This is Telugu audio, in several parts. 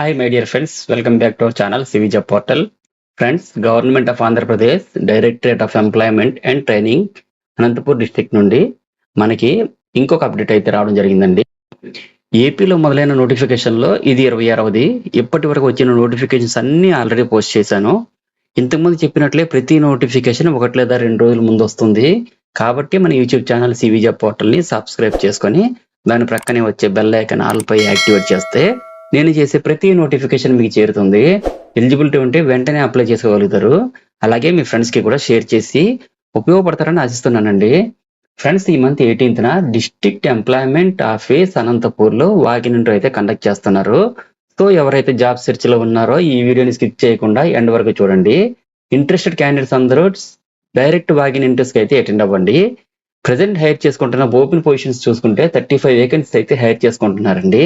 Hi, my dear friends. Welcome back to our channel, CV Job Portal. Friends, Government of Andhra Pradesh, Directorate of Employment and Training, Anantapur district నుండి మనకి ఇంకొక అప్డేట్ అయితే రావడం జరిగిందండి. ఏపీలో మొదలైన నోటిఫికేషన్లో ఇది 26ది. ఇప్పటి వరకు వచ్చిన నోటిఫికేషన్స్ అన్ని ఆల్రెడీ పోస్ట్ చేశాను. ఇంతకుముందు చెప్పినట్లే ప్రతి నోటిఫికేషన్ 1 లేదా 2 రోజుల ముందు వస్తుంది. కాబట్టి మన యూట్యూబ్ ఛానల్ CV Job Portalని సబ్స్క్రైబ్ చేసుకొని దాని ప్రక్కనే వచ్చే బెల్ ఐకాన్ ఆల్ పై యాక్టివేట్ చేస్తే నేను చేసే ప్రతి నోటిఫికేషన్ మీకు చేరుతుంది. ఎలిజిబిలిటీ ఉంటే వెంటనే అప్లై చేసుకోగలుగుతారు. అలాగే మీ ఫ్రెండ్స్కి కూడా షేర్ చేసి ఉపయోగపడతారని ఆశిస్తున్నానండి. ఫ్రెండ్స్, ఈ మంత్ 18న డిస్ట్రిక్ట్ ఎంప్లాయ్మెంట్ ఆఫీస్ అనంతపూర్లో వాకిన్ ఇంటర్వ్యూ అయితే కండక్ట్ చేస్తున్నారు. సో ఎవరైతే జాబ్ సెర్చ్ లో ఉన్నారో ఈ వీడియోని స్కిప్ చేయకుండా ఎండ్ వరకు చూడండి. ఇంట్రెస్టెడ్ క్యాండిడేట్స్ అందరూ డైరెక్ట్ వాకిన్ ఇంటర్వ్యూస్కి అయితే అటెండ్ అవ్వండి. ప్రజెంట్ హైర్ చేసుకుంటున్న ఓపెన్ పొజిషన్స్ చూసుకుంటే 35 వేకెన్సీస్ అయితే హైర్ చేసుకుంటున్నారండి.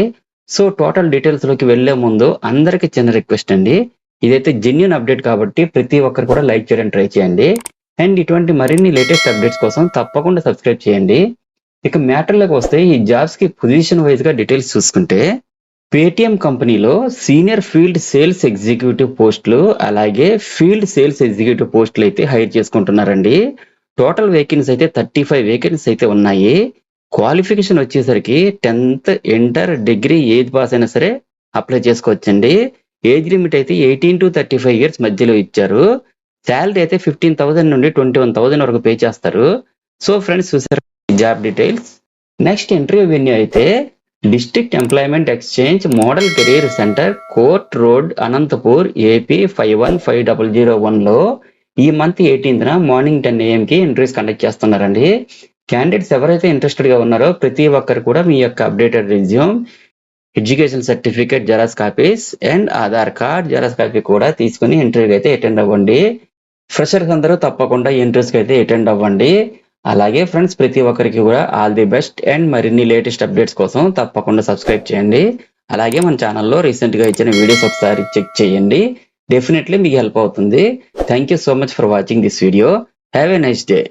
సో టోటల్ డీటెయిల్స్ లోకి వెళ్లే ముందు అందరికి చిన్న రిక్వెస్ట్ అండి, ఇదైతే జెన్యూన్ అప్డేట్ కాబట్టి ప్రతి ఒక్కరు కూడా లైక్ చేయడం ట్రై చేయండి. అండ్ ఇటువంటి మరిన్ని లేటెస్ట్ అప్డేట్స్ కోసం తప్పకుండా సబ్స్క్రైబ్ చేయండి. ఇక మ్యాటర్లోకి వస్తే ఈ జాబ్స్ కి పొజిషన్ వైజ్ గా డీటెయిల్స్ చూసుకుంటే పేటిఎం కంపెనీలో సీనియర్ ఫీల్డ్ సేల్స్ ఎగ్జిక్యూటివ్ పోస్టులు అలాగే ఫీల్డ్ సేల్స్ ఎగ్జిక్యూటివ్ పోస్టులు అయితే హైర్ చేసుకుంటున్నారండి. టోటల్ వేకెన్సీ అయితే 35 వేకెన్సీ అయితే ఉన్నాయి. క్వాలిఫికేషన్ వచ్చేసరికి 10th inter degree age pass అయినా సరే అప్లై చేసుకోవచ్చండి. ఏజ్ లిమిట్ అయితే 18 to 35 ఇయర్స్ మధ్యలో ఇచ్చారు. శాలరీ అయితే 15,000 నుండి 21,000 వరకు పే చేస్తారు. సో ఫ్రెండ్స్, చూసారు job details. Next interview venue అయితే district employment exchange model career centre, court road, Anantapur, AP 515001లో ఈ మంత్ 18న మార్నింగ్ 10 AM కి ఇంటర్వ్యూస్ కండక్ట్ చేస్తున్నారండి. క్యాండిడేట్స్ ఎవరైతే ఇంట్రెస్టెడ్ గా ఉన్నారో ప్రతి ఒక్కరు కూడా మీ యొక్క updated resume, education certificate xerox copies and Aadhaar card xerox copy కూడా తీసుకుని ఇంటర్వ్యూకి అయితే అటెండ్ అవ్వండి. ఫ్రెషర్స్ అందరూ తప్పకుండా ఇంటర్వ్యూస్కి అయితే అటెండ్ అవ్వండి. అలాగే ఫ్రెండ్స్, ప్రతి ఒక్కరికి కూడా ఆల్ ది బెస్ట్. అండ్ మరిన్ని లేటెస్ట్ అప్డేట్స్ కోసం తప్పకుండా సబ్స్క్రైబ్ చేయండి. అలాగే మన ఛానల్లో రీసెంట్ గా ఇచ్చిన వీడియోస్ ఒకసారి చెక్ చేయండి. డెఫినెట్లీ మీకు హెల్ప్ అవుతుంది. Thank you so much for watching this video. Have a nice day.